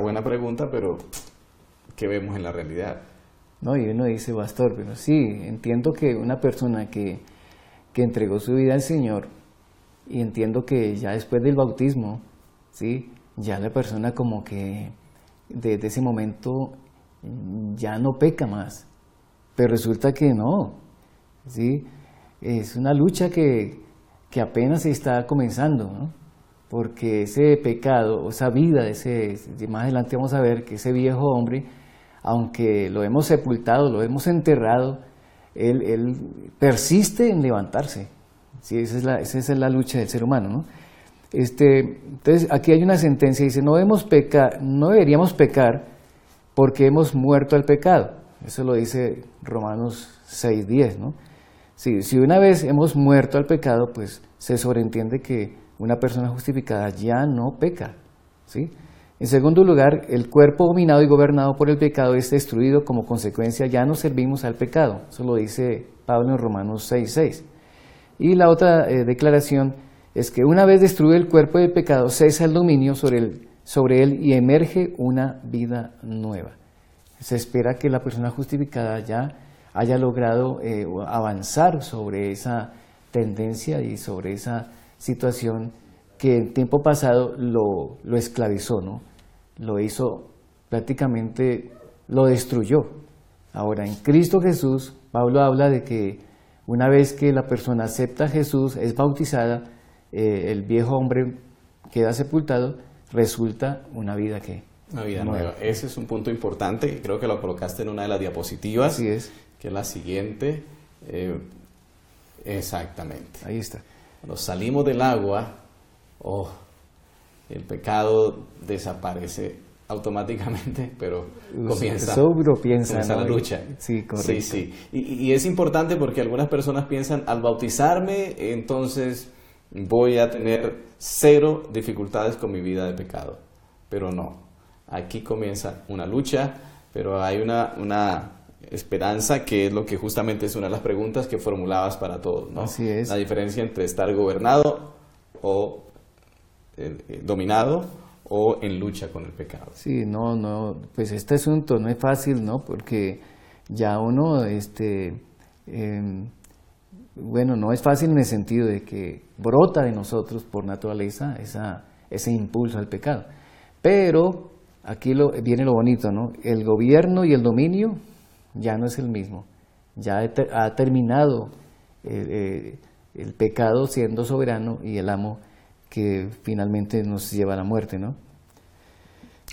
buena pregunta, pero qué vemos en la realidad? No, y uno dice, pastor, pero sí, entiendo que una persona que entregó su vida al Señor, y entiendo que ya después del bautismo, ¿sí?, ya la persona como que desde ese momento ya no peca más. Pero resulta que no, ¿sí? Es una lucha que apenas se está comenzando, ¿no? Porque ese pecado, esa vida, más adelante vamos a ver que ese viejo hombre, aunque lo hemos sepultado, lo hemos enterrado, él persiste en levantarse. Sí, esa es la lucha del ser humano, ¿no? Entonces aquí hay una sentencia, dice, no deberíamos pecar porque hemos muerto al pecado. Eso lo dice Romanos 6:10, ¿no? Si una vez hemos muerto al pecado, pues se sobreentiende que una persona justificada ya no peca, ¿sí? En segundo lugar, el cuerpo dominado y gobernado por el pecado es destruido, como consecuencia ya no servimos al pecado. Eso lo dice Pablo en Romanos 6:6. Y la otra declaración es que una vez destruido el cuerpo del pecado, cesa el dominio sobre él y emerge una vida nueva. Se espera que la persona justificada ya haya logrado avanzar sobre esa tendencia y sobre esa situación que en tiempo pasado lo esclavizó, ¿no? Lo hizo prácticamente, lo destruyó. Ahora, en Cristo Jesús, Pablo habla de que una vez que la persona acepta a Jesús, es bautizada, el viejo hombre queda sepultado, resulta una vida nueva. Ese es un punto importante, creo que lo colocaste en una de las diapositivas. Así es. Que es la siguiente. Exactamente. Ahí está. Cuando salimos del agua, el pecado desaparece automáticamente, pero comienza la lucha. Sí, correcto. Sí. Y es importante porque algunas personas piensan, al bautizarme, entonces voy a tener 0 dificultades con mi vida de pecado. Pero no, aquí comienza una lucha, pero hay una esperanza, que es lo que justamente es una de las preguntas que formulabas para todos, ¿no? Así es. La diferencia entre estar gobernado o dominado o en lucha con el pecado. Sí, pues este asunto no es fácil, ¿no? Porque ya uno, no es fácil en el sentido de que brota de nosotros por naturaleza ese impulso al pecado. Pero aquí viene lo bonito, ¿no? El gobierno y el dominio ya no es el mismo. Ya ha terminado el pecado siendo soberano y el amo que finalmente nos lleva a la muerte, ¿no?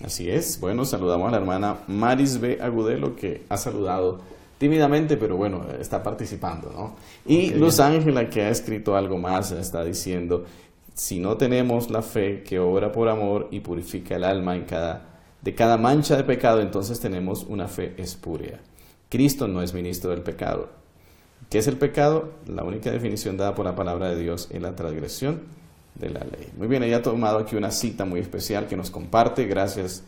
Así es. Bueno, saludamos a la hermana Maris B. Agudelo, que ha saludado tímidamente, pero bueno, está participando, ¿no? Y okay, Luz Ángela, que ha escrito algo más, está diciendo, si no tenemos la fe que obra por amor y purifica el alma de cada mancha de pecado, entonces tenemos una fe espúrea. Cristo no es ministro del pecado. ¿Qué es el pecado? La única definición dada por la palabra de Dios es la transgresión de la ley. Muy bien, ella ha tomado aquí una cita muy especial que nos comparte. Gracias,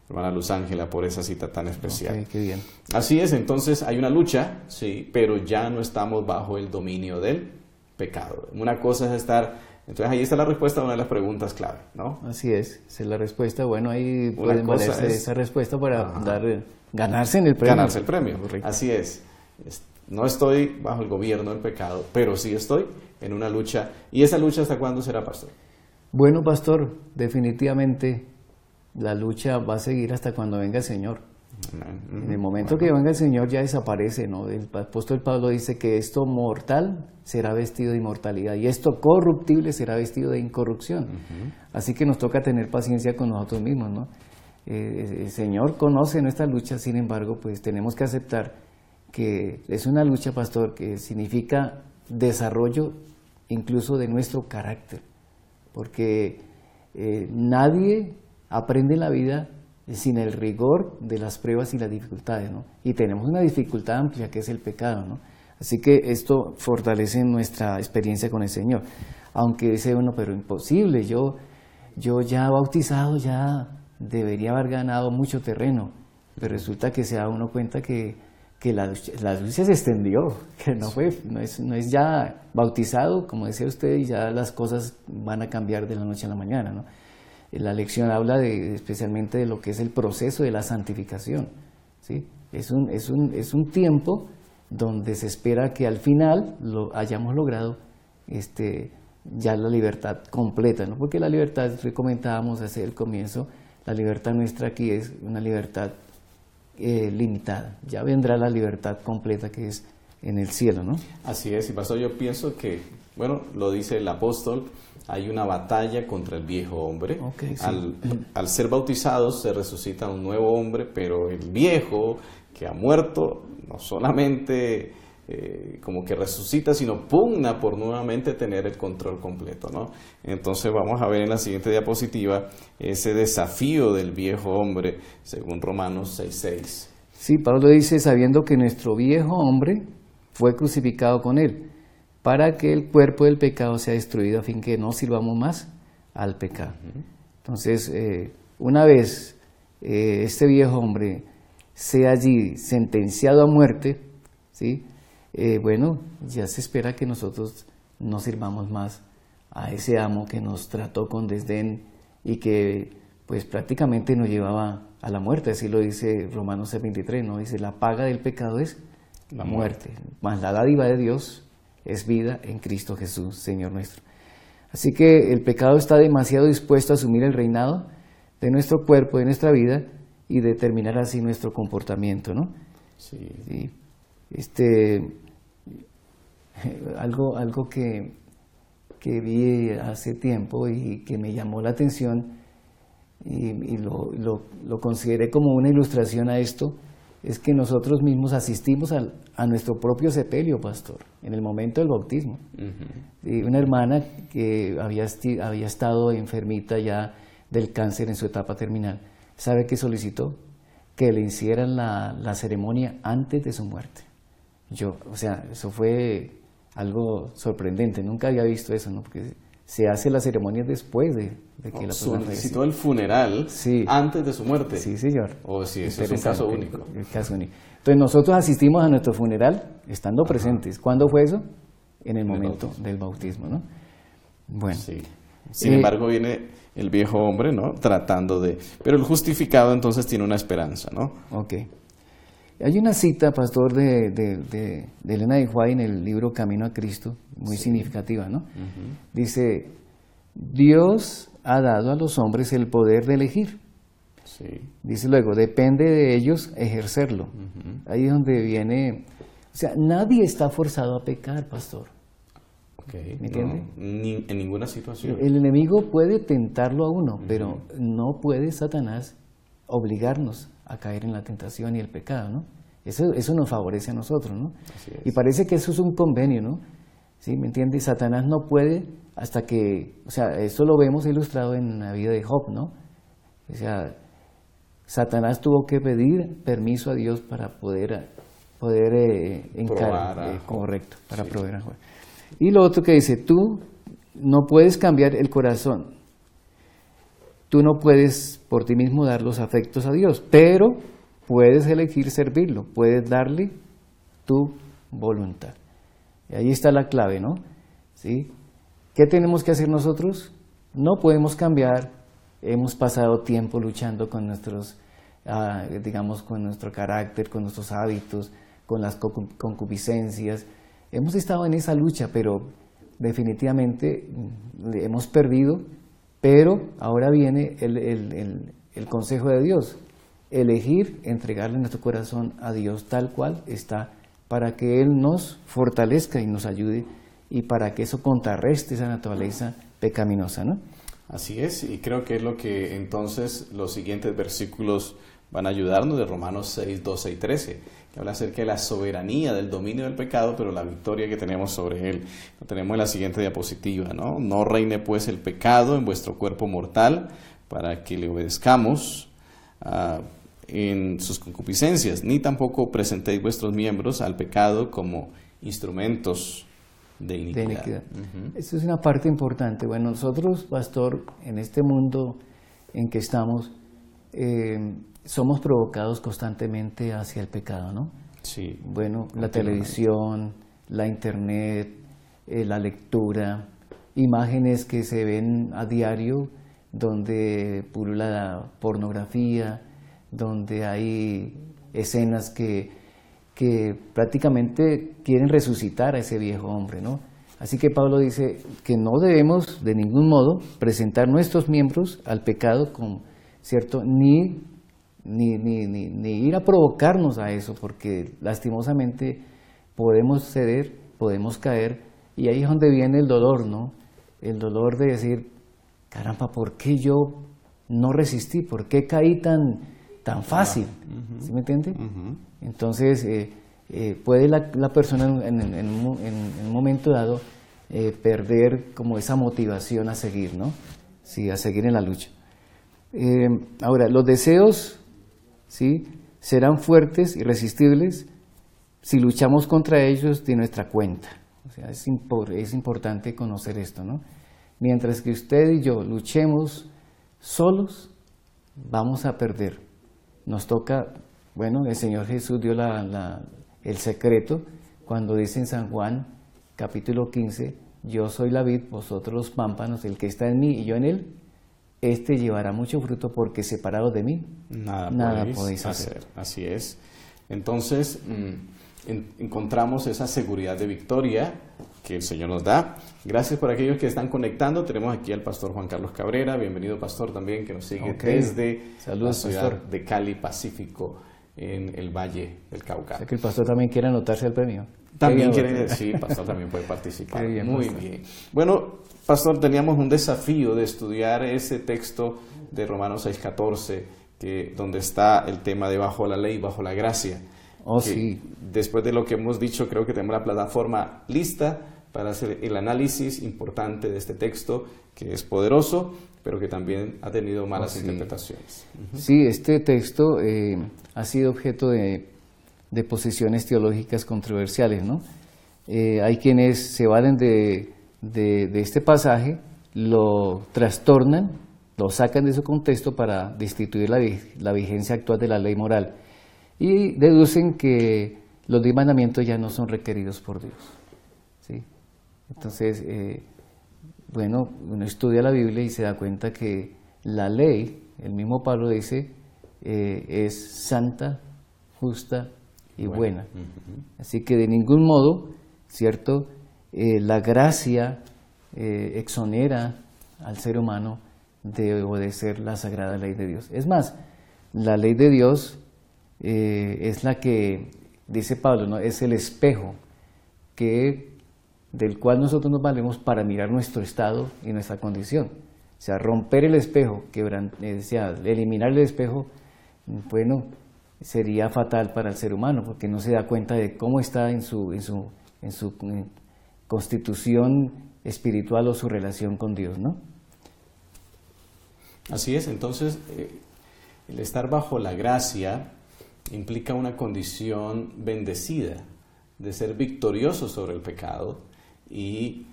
hermana Luz Ángela, por esa cita tan especial. Okay, qué bien. Así es, entonces hay una lucha, sí, pero ya no estamos bajo el dominio del pecado. Una cosa es estar... Entonces ahí está la respuesta a una de las preguntas clave, ¿no? Así es, esa es la respuesta. Bueno, ahí pueden valerse de esa respuesta para ganarse en el premio. Ganarse el premio, correcto. Así es. No estoy bajo el gobierno del pecado, pero sí estoy en una lucha. ¿Y esa lucha hasta cuándo será, pastor? Bueno, pastor, definitivamente la lucha va a seguir hasta cuando venga el Señor. En el momento que venga el Señor ya desaparece, ¿no? El apóstol Pablo dice que esto mortal será vestido de inmortalidad y esto corruptible será vestido de incorrupción. Así que nos toca tener paciencia con nosotros mismos, ¿no? El Señor conoce nuestra lucha, sin embargo, pues tenemos que aceptar que es una lucha, pastor, que significa desarrollo incluso de nuestro carácter, porque nadie aprende en la vida sin el rigor de las pruebas y las dificultades, ¿no? Y tenemos una dificultad amplia que es el pecado, ¿no? Así que esto fortalece nuestra experiencia con el Señor. Aunque dice uno, pero imposible, yo ya bautizado, ya debería haber ganado mucho terreno, pero resulta que se da uno cuenta que la lucha se extendió, que no es ya bautizado, como decía usted, y ya las cosas van a cambiar de la noche a la mañana, ¿no? La lección habla especialmente de lo que es el proceso de la santificación, ¿sí? Es un tiempo donde se espera que al final lo hayamos logrado ya la libertad completa, ¿no? Porque la libertad, que comentábamos hacia el comienzo, la libertad nuestra aquí es una libertad limitada. Ya vendrá la libertad completa que es en el cielo, ¿no? Así es, y pastor, yo pienso que, bueno, lo dice el apóstol, hay una batalla contra el viejo hombre. Okay, sí. Al ser bautizados se resucita un nuevo hombre, pero el viejo que ha muerto no solamente como que resucita, sino pugna por nuevamente tener el control completo, ¿no? Entonces vamos a ver en la siguiente diapositiva ese desafío del viejo hombre según Romanos 6:6. Sí, Pablo dice, sabiendo que nuestro viejo hombre fue crucificado con él, para que el cuerpo del pecado sea destruido, a fin que no sirvamos más al pecado. Entonces, una vez este viejo hombre sea allí sentenciado a muerte, ¿sí? Bueno, ya se espera que nosotros no sirvamos más a ese amo que nos trató con desdén y que pues prácticamente nos llevaba a la muerte. Así lo dice Romanos 6:23, ¿no? Dice, la paga del pecado es la muerte, mas la dádiva de Dios es vida en Cristo Jesús, Señor nuestro. Así que el pecado está demasiado dispuesto a asumir el reinado de nuestro cuerpo, de nuestra vida, y determinar así nuestro comportamiento, ¿no? Sí. Sí. Algo que vi hace tiempo y que me llamó la atención y lo consideré como una ilustración a esto, es que nosotros mismos asistimos a nuestro propio sepelio, pastor, en el momento del bautismo. Y una hermana que había estado enfermita ya del cáncer en su etapa terminal, ¿sabe qué solicitó? Que le hicieran la ceremonia antes de su muerte. Eso fue algo sorprendente, nunca había visto eso, ¿no? Porque se hace la ceremonia después de que la persona solicitó el funeral antes de su muerte. Sí, señor. Sí, eso es un caso único. El caso único. Entonces nosotros asistimos a nuestro funeral estando presentes. ¿Cuándo fue eso? En el momento del bautismo, ¿no? Bueno. Sí. Sin embargo, viene el viejo hombre, ¿no? Tratando de... Pero el justificado entonces tiene una esperanza, ¿no? Ok. Hay una cita, pastor, de Elena de White en el libro Camino a Cristo, muy significativa, ¿no? Dice, Dios ha dado a los hombres el poder de elegir. Sí. Dice luego, depende de ellos ejercerlo. Ahí es donde viene... O sea, nadie está forzado a pecar, pastor. Okay. ¿Me entiende? No, en ninguna situación. El enemigo puede tentarlo a uno, pero no puede Satanás obligarnos a caer en la tentación y el pecado, ¿no? Eso nos favorece a nosotros, ¿no? Así es. Y parece que eso es un convenio, ¿no? ¿Sí? ¿Me entiende? Satanás no puede hasta que... O sea, esto lo vemos ilustrado en la vida de Job, ¿no? O sea, Satanás tuvo que pedir permiso a Dios para poder encarar, correcto, para proveer a Job. Y lo otro que dice, tú no puedes cambiar el corazón, tú no puedes por ti mismo dar los afectos a Dios, pero puedes elegir servirlo, puedes darle tu voluntad. Y ahí está la clave, ¿no? ¿Sí? ¿Qué tenemos que hacer nosotros? No podemos cambiar, hemos pasado tiempo luchando con nuestros, digamos, con nuestro carácter, con nuestros hábitos, con las concupiscencias. Hemos estado en esa lucha, pero definitivamente hemos perdido, pero ahora viene el consejo de Dios, elegir, entregarle nuestro corazón a Dios tal cual está, para que Él nos fortalezca y nos ayude, y para que eso contrarreste esa naturaleza pecaminosa, ¿no? Así es, y creo que es lo que entonces los siguientes versículos van a ayudarnos, de Romanos 6, 12 y 13, que habla acerca de la soberanía del dominio del pecado, pero la victoria que tenemos sobre él. Lo tenemos en la siguiente diapositiva, ¿no? No reine pues el pecado en vuestro cuerpo mortal, para que le obedezcamos en sus concupiscencias, ni tampoco presentéis vuestros miembros al pecado como instrumentos de iniquidad. Esa es una parte importante. Bueno, nosotros, pastor, en este mundo en que estamos, somos provocados constantemente hacia el pecado, ¿no? Sí. Bueno, la televisión, la internet, la lectura, imágenes que se ven a diario donde pulula la pornografía, donde hay escenas que prácticamente quieren resucitar a ese viejo hombre, ¿no? Así que Pablo dice que no debemos de ningún modo presentar nuestros miembros al pecado, ¿cierto? Ni ir a provocarnos a eso, porque lastimosamente podemos ceder, podemos caer, y ahí es donde viene el dolor, ¿no? El dolor de decir, caramba, ¿por qué yo no resistí? ¿Por qué caí tan fácil? ¿Sí me entiende? Entonces, puede la persona en un momento dado perder como esa motivación a seguir, ¿no? Sí, a seguir en la lucha. Ahora, los deseos, ¿sí?, serán fuertes, irresistibles, si luchamos contra ellos de nuestra cuenta. O sea, es importante conocer esto, ¿no? Mientras que usted y yo luchemos solos, vamos a perder. Nos toca, bueno, el Señor Jesús dio el secreto cuando dice en San Juan, capítulo 15, yo soy la vid, vosotros los pámpanos, el que está en mí y yo en él, este llevará mucho fruto porque separado de mí, nada podéis hacer. Así es. Entonces, encontramos esa seguridad de victoria que el Señor nos da. Gracias por aquellos que están conectando. Tenemos aquí al pastor Juan Carlos Cabrera. Bienvenido, pastor, también, que nos sigue desde la ciudad de Cali, Pacífico, en el Valle del Cauca. O sea que el pastor también quiere anotarse al premio. También quiere, sí, pastor también puede participar. Bien, muy pastor. bien. Bueno, pastor, teníamos un desafío de estudiar ese texto de Romanos 6:14, donde está el tema de bajo la ley, bajo la gracia. Sí. Después de lo que hemos dicho, creo que tenemos la plataforma lista para hacer el análisis importante de este texto, que es poderoso, pero que también ha tenido malas interpretaciones. Sí, este texto ha sido objeto de posiciones teológicas controversiales, ¿no? Hay quienes se valen de este pasaje, lo trastornan, lo sacan de su contexto para destituir la vigencia actual de la ley moral y deducen que los 10 mandamientos ya no son requeridos por Dios, ¿sí? Entonces, bueno, uno estudia la Biblia y se da cuenta que la ley, el mismo Pablo dice, es santa, justa y buena. Así que de ningún modo, ¿cierto?, la gracia exonera al ser humano de obedecer la sagrada ley de Dios. Es más, la ley de Dios es la que, dice Pablo, ¿no?, es el espejo del cual nosotros nos valemos para mirar nuestro estado y nuestra condición. O sea, romper el espejo, eliminar el espejo, bueno, sería fatal para el ser humano, porque no se da cuenta de cómo está en su constitución espiritual o su relación con Dios, ¿no? Así es. Entonces, el estar bajo la gracia implica una condición bendecida, de ser victorioso sobre el pecado y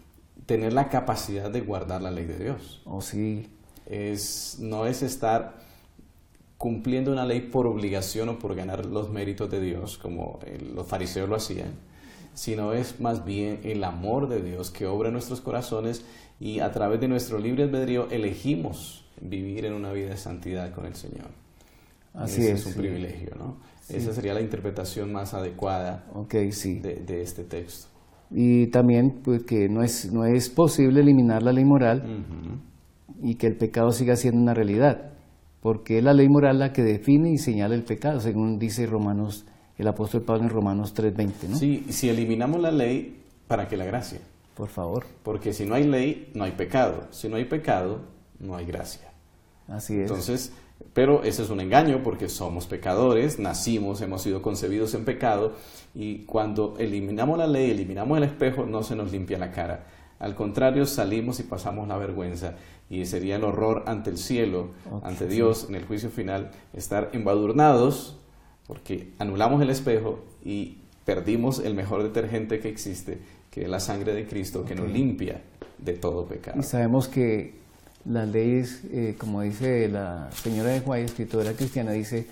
tener la capacidad de guardar la ley de Dios. Oh, sí. No es estar cumpliendo una ley por obligación o por ganar los méritos de Dios, como los fariseos lo hacían, sino es más bien el amor de Dios que obra en nuestros corazones y a través de nuestro libre albedrío elegimos vivir en una vida de santidad con el Señor. Así Ese es un sí. privilegio, ¿no? Sí. Esa sería la interpretación más adecuada sí. de este texto. Y también pues, que no es posible eliminar la ley moral y que el pecado siga siendo una realidad, porque es la ley moral la que define y señala el pecado, según dice el apóstol Pablo en Romanos 3:20, ¿no? Sí, si eliminamos la ley, ¿para qué la gracia? Por favor. Porque si no hay ley, no hay pecado. Si no hay pecado, no hay gracia. Así es. Entonces, pero ese es un engaño porque somos pecadores, nacimos, hemos sido concebidos en pecado y cuando eliminamos la ley, eliminamos el espejo, no se nos limpia la cara. Al contrario, salimos y pasamos la vergüenza y sería el horror ante el cielo, ante Dios, en el juicio final, estar embadurnados porque anulamos el espejo y perdimos el mejor detergente que existe, que es la sangre de Cristo, que nos limpia de todo pecado. Y sabemos que La ley es, como dice la señora de White, escritora cristiana, dice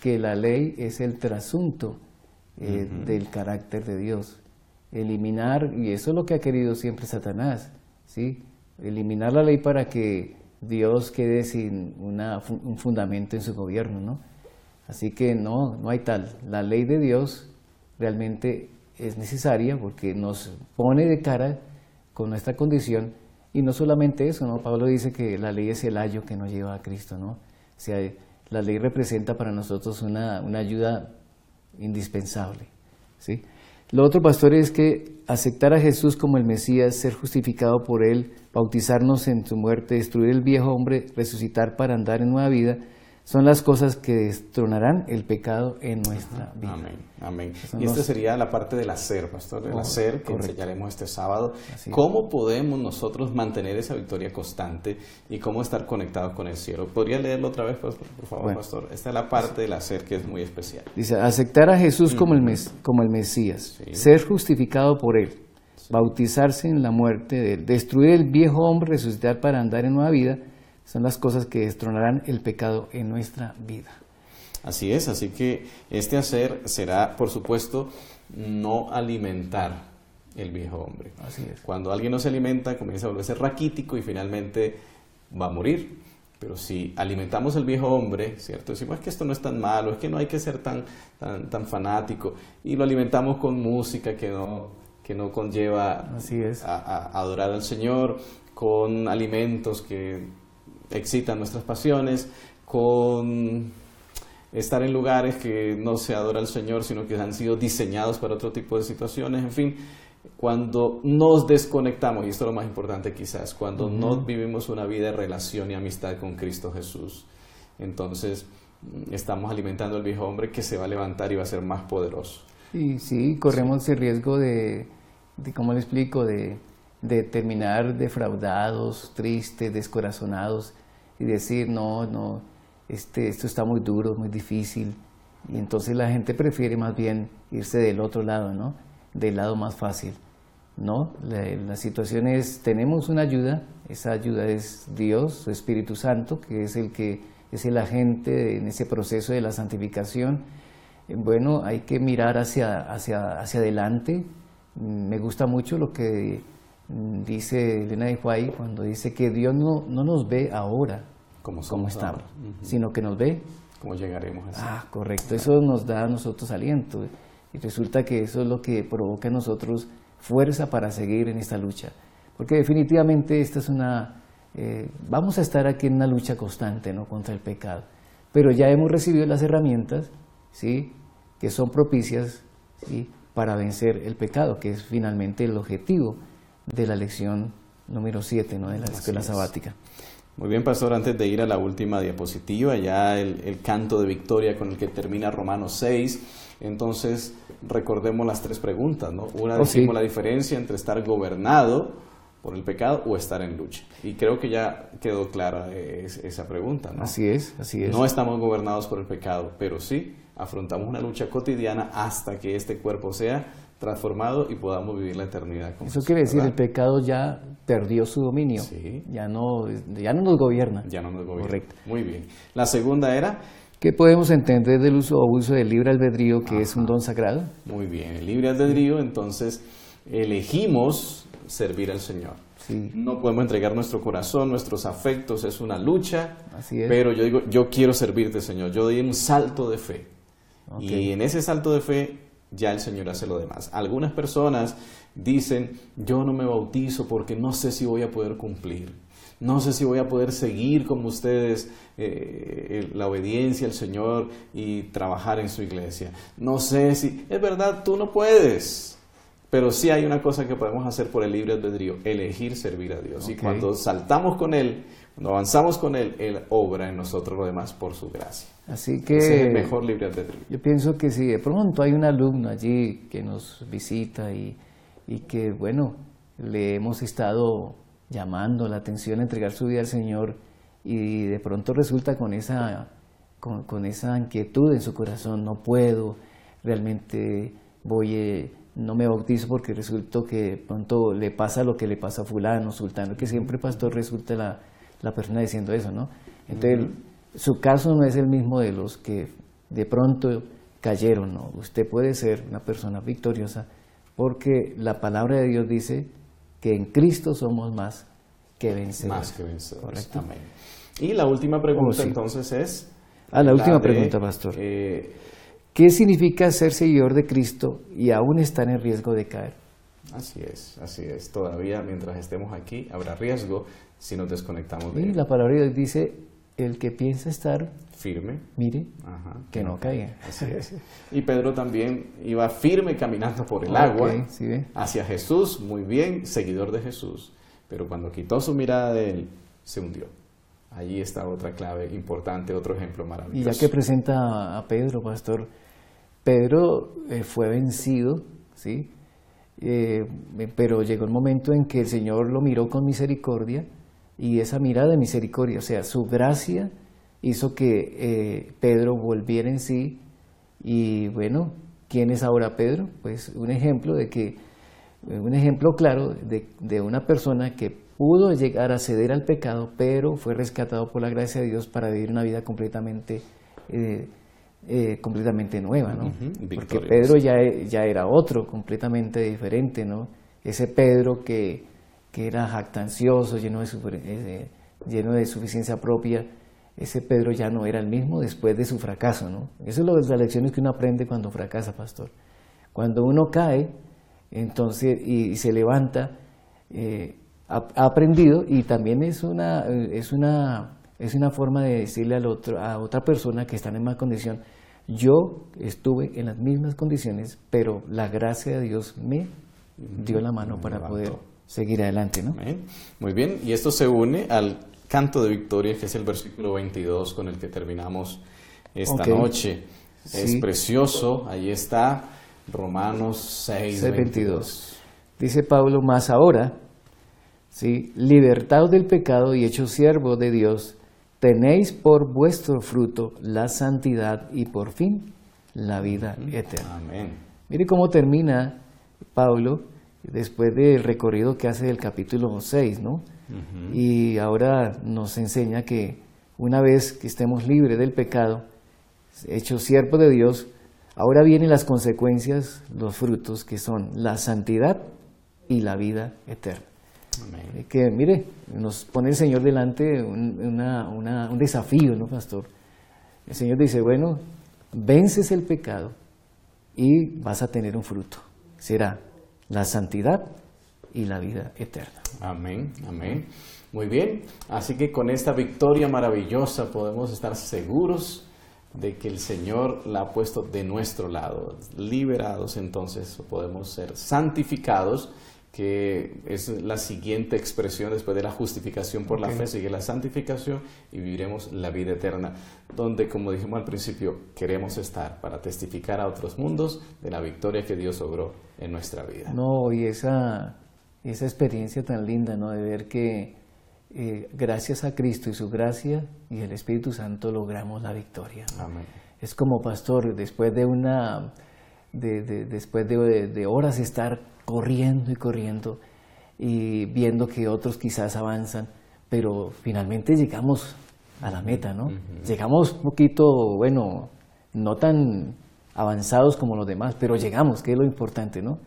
que la ley es el trasunto del carácter de Dios. Eliminar, y eso es lo que ha querido siempre Satanás, ¿sí? Eliminar la ley para que Dios quede sin un fundamento en su gobierno, ¿no? Así que no hay tal. La ley de Dios realmente es necesaria porque nos pone de cara con nuestra condición, y no solamente eso, ¿no? Pablo dice que la ley es el ayo que nos lleva a Cristo, ¿no? O sea, la ley representa para nosotros una ayuda indispensable, ¿sí? Lo otro, pastor, es que aceptar a Jesús como el Mesías, ser justificado por Él, bautizarnos en su muerte, destruir el viejo hombre, resucitar para andar en nueva vida, son las cosas que destronarán el pecado en nuestra vida. Amén, amén. Y esta sería la parte del hacer, pastor, el hacer que enseñaremos este sábado. ¿Cómo podemos nosotros mantener esa victoria constante y cómo estar conectados con el cielo? ¿Podría leerlo otra vez, por favor, bueno, pastor? Esta es la parte del hacer que es muy especial. Dice, aceptar a Jesús como el Mesías, ser justificado por Él, bautizarse en la muerte, destruir el viejo hombre, resucitar para andar en nueva vida, son las cosas que destronarán el pecado en nuestra vida. Así es, así que este hacer será, por supuesto, no alimentar el viejo hombre. Así es. Cuando alguien no se alimenta, comienza a volverse raquítico y finalmente va a morir. Pero si alimentamos el viejo hombre, ¿cierto? Decimos, es que esto no es tan malo, es que no hay que ser tan fanático, y lo alimentamos con música que no conlleva a adorar al Señor, con alimentos que excitan nuestras pasiones, con estar en lugares que no se adora al Señor, sino que han sido diseñados para otro tipo de situaciones. En fin, cuando nos desconectamos, y esto es lo más importante quizás, cuando no vivimos una vida de relación y amistad con Cristo Jesús, entonces estamos alimentando al viejo hombre que se va a levantar y va a ser más poderoso. Y sí, corremos el riesgo de ¿cómo le explico?, de terminar defraudados, tristes, descorazonados y decir, no, esto está muy duro, muy difícil, y entonces la gente prefiere más bien irse del otro lado, ¿no? Del lado más fácil, ¿no? La situación es, tenemos una ayuda, esa ayuda es Dios, su Espíritu Santo, que es el agente en ese proceso de la santificación. Bueno, hay que mirar hacia adelante. Me gusta mucho lo que dice Elena de White cuando dice que Dios no nos ve ahora como estamos, sino que nos ve como llegaremos a ser. Correcto, eso nos da a nosotros aliento, y resulta que eso es lo que provoca en nosotros fuerza para seguir en esta lucha, porque definitivamente esta es vamos a estar aquí en una lucha constante, ¿no?, contra el pecado, pero ya hemos recibido las herramientas, ¿sí?, que son propicias, ¿sí?, para vencer el pecado, que es finalmente el objetivo de la lección número 7, ¿no?, de la escuela sabática. Muy bien, pastor, antes de ir a la última diapositiva, ya el canto de victoria con el que termina Romanos 6, entonces recordemos las 3 preguntas, ¿no? Una, decimos la diferencia entre estar gobernado por el pecado o estar en lucha. Y creo que ya quedó clara esa pregunta, ¿no? Así es. No estamos gobernados por el pecado, pero sí afrontamos una lucha cotidiana hasta que este cuerpo sea transformado y podamos vivir la eternidad con Eso quiere decir, ¿verdad? El pecado ya perdió su dominio, ya no nos gobierna. Ya no nos gobierna. Correcto. Muy bien. La segunda era... ¿Qué podemos entender del uso o abuso del libre albedrío, que es un don sagrado? Muy bien, el libre albedrío, entonces elegimos servir al Señor. Sí. No podemos entregar nuestro corazón, nuestros afectos, es una lucha. Así es. Pero yo digo, yo quiero servirte, Señor. Yo doy un salto de fe. Y en ese salto de fe ya el Señor hace lo demás. Algunas personas dicen, yo no me bautizo porque no sé si voy a poder cumplir. No sé si voy a poder seguir como ustedes la obediencia al Señor y trabajar en su iglesia. No sé si... Es verdad, tú no puedes. Pero sí hay una cosa que podemos hacer por el libre albedrío, elegir servir a Dios. Y cuando saltamos con Él, cuando avanzamos con Él, Él obra en nosotros lo demás por su gracia. Así que ese es el mejor libre albedrío. Yo pienso que si de pronto hay un alumno allí que nos visita y que, bueno, le hemos estado llamando la atención a entregar su vida al Señor, y de pronto resulta con esa inquietud en su corazón, no puedo, realmente no me bautizo porque resulta que de pronto le pasa lo que le pasa a fulano, sultano, que siempre, pastor, resulta la persona diciendo eso, ¿no? Entonces, su caso no es el mismo de los que de pronto cayeron, ¿no? Usted puede ser una persona victoriosa porque la palabra de Dios dice que en Cristo somos más que vencedores. Más que vencedores. Correcto. Amén. Y la última pregunta Sí. entonces es... La última de, pregunta, pastor. ¿Qué significa ser seguidor de Cristo y aún estar en riesgo de caer? Así es, así es. Todavía mientras estemos aquí habrá riesgo si nos desconectamos de Y él. la palabra de Dios dice, el que piensa estar, Firme. mire, Ajá, que no caiga. Así es. Y Pedro también iba firme caminando por el agua ¿sí ve? hacia Jesús, muy bien, seguidor de Jesús. Pero cuando quitó su mirada de él, se hundió. Allí está otra clave importante, otro ejemplo Y maravilloso. ya que presenta a Pedro, pastor, Pedro fue vencido, ¿sí? Pero llegó el momento en que el Señor lo miró con misericordia, y esa mirada de misericordia, o sea, su gracia hizo que Pedro volviera en sí. Y bueno, ¿quién es ahora Pedro? Pues un ejemplo claro de una persona que pudo llegar a ceder al pecado, pero fue rescatado por la gracia de Dios para vivir una vida completamente nueva, ¿no? Porque Pedro ya era otro, completamente diferente, ¿no? Ese Pedro que era jactancioso, lleno de suficiencia propia, ese Pedro ya no era el mismo después de su fracaso, ¿no? Eso es las lecciones que uno aprende cuando fracasa, pastor. Cuando uno cae, entonces, y se levanta, ha aprendido, y también es una forma de decirle a otra persona que está en la misma condición: yo estuve en las mismas condiciones, pero la gracia de Dios me dio la mano para poder seguir adelante, ¿no? Amén. Muy bien, y esto se une al canto de victoria, que es el versículo 22 con el que terminamos esta noche. Sí. Es precioso, ahí está, Romanos 6:22. Dice Pablo: más ahora, ¿sí?, libertados del pecado y hechos siervos de Dios, tenéis por vuestro fruto la santidad y por fin la vida eterna. Amén. Mire cómo termina Pablo después del recorrido que hace del capítulo 6, ¿no? Y ahora nos enseña que una vez que estemos libres del pecado, hechos siervos de Dios, ahora vienen las consecuencias, los frutos, que son la santidad y la vida eterna. Amén. Que mire, nos pone el Señor delante un desafío, ¿no, pastor? El Señor dice: bueno, vences el pecado y vas a tener un fruto. Será la santidad y la vida eterna. Amén, amén. Muy bien, así que con esta victoria maravillosa podemos estar seguros de que el Señor la ha puesto de nuestro lado. Liberados, entonces podemos ser santificados, que es la siguiente expresión después de la justificación por la fe, sigue la santificación y viviremos la vida eterna, donde, como dijimos al principio, queremos estar para testificar a otros mundos de la victoria que Dios obró en nuestra vida. No, y esa experiencia tan linda, ¿no?, de ver que gracias a Cristo y su gracia y el Espíritu Santo logramos la victoria, ¿no? Amén. Es como, pastor, después de horas estar corriendo y corriendo y viendo que otros quizás avanzan, pero finalmente llegamos a la meta, ¿no? Llegamos un poquito, bueno, no tan avanzados como los demás, pero llegamos, que es lo importante, ¿no?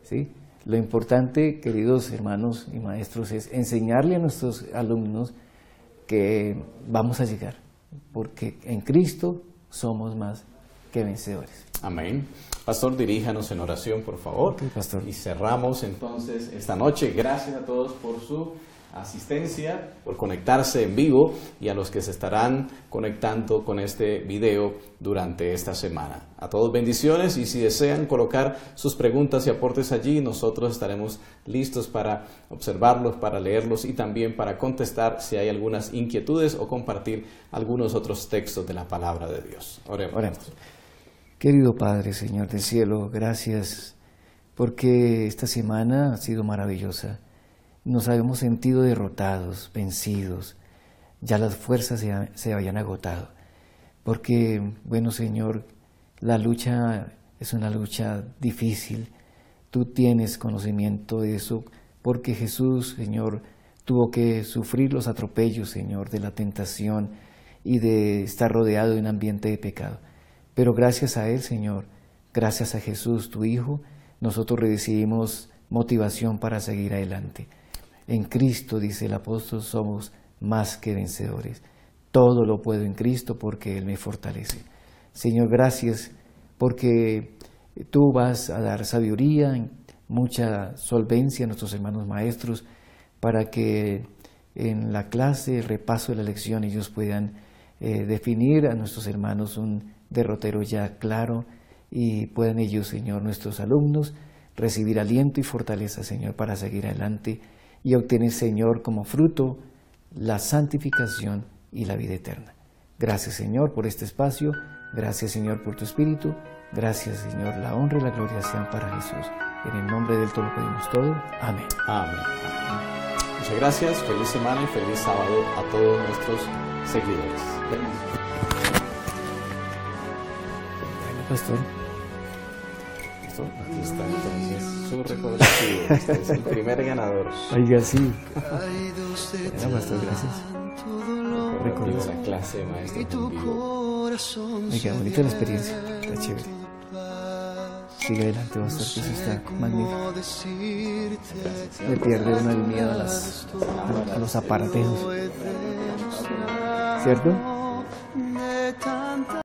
¿Sí? Lo importante, queridos hermanos y maestros, es enseñarle a nuestros alumnos que vamos a llegar, porque en Cristo somos más que vencedores. Amén. Pastor, diríjanos en oración, por favor. Ok, pastor. Y cerramos entonces esta noche. Gracias a todos por su asistencia, por conectarse en vivo, y a los que se estarán conectando con este video durante esta semana. A todos bendiciones, y si desean colocar sus preguntas y aportes allí, nosotros estaremos listos para observarlos, para leerlos y también para contestar si hay algunas inquietudes o compartir algunos otros textos de la palabra de Dios. Oremos. Querido Padre, Señor del cielo, gracias porque esta semana ha sido maravillosa. Nos habíamos sentido derrotados, vencidos, ya las fuerzas se habían agotado. Porque, bueno, Señor, la lucha es una lucha difícil. Tú tienes conocimiento de eso, porque Jesús, Señor, tuvo que sufrir los atropellos, Señor, de la tentación y de estar rodeado de un ambiente de pecado. Pero gracias a Él, Señor, gracias a Jesús, tu Hijo, nosotros recibimos motivación para seguir adelante. En Cristo, dice el apóstol, somos más que vencedores. Todo lo puedo en Cristo porque Él me fortalece. Señor, gracias porque tú vas a dar sabiduría, mucha solvencia a nuestros hermanos maestros para que en la clase, el repaso de la lección, ellos puedan definir a nuestros hermanos un derrotero ya claro y puedan ellos, Señor, nuestros alumnos, recibir aliento y fortaleza, Señor, para seguir adelante y obtener, Señor, como fruto la santificación y la vida eterna. Gracias, Señor, por este espacio. Gracias, Señor, por tu Espíritu. Gracias, Señor. La honra y la gloria sean para Jesús. En el nombre del todo lo pedimos todo. Amén. Amén. Muchas gracias. Feliz semana y feliz sábado a todos nuestros seguidores. Bueno, pastor. Aquí está entonces su reconocido. Este es el primer ganador. Oiga, sí. Bueno, pastor, gracias. Recuerdo la clase de maestros en vivo. Oiga, bonita la experiencia. Está chévere. Sigue adelante, pastor, que eso está magnífico. Me pierde uno el miedo a los aparatejos. ¿Cierto?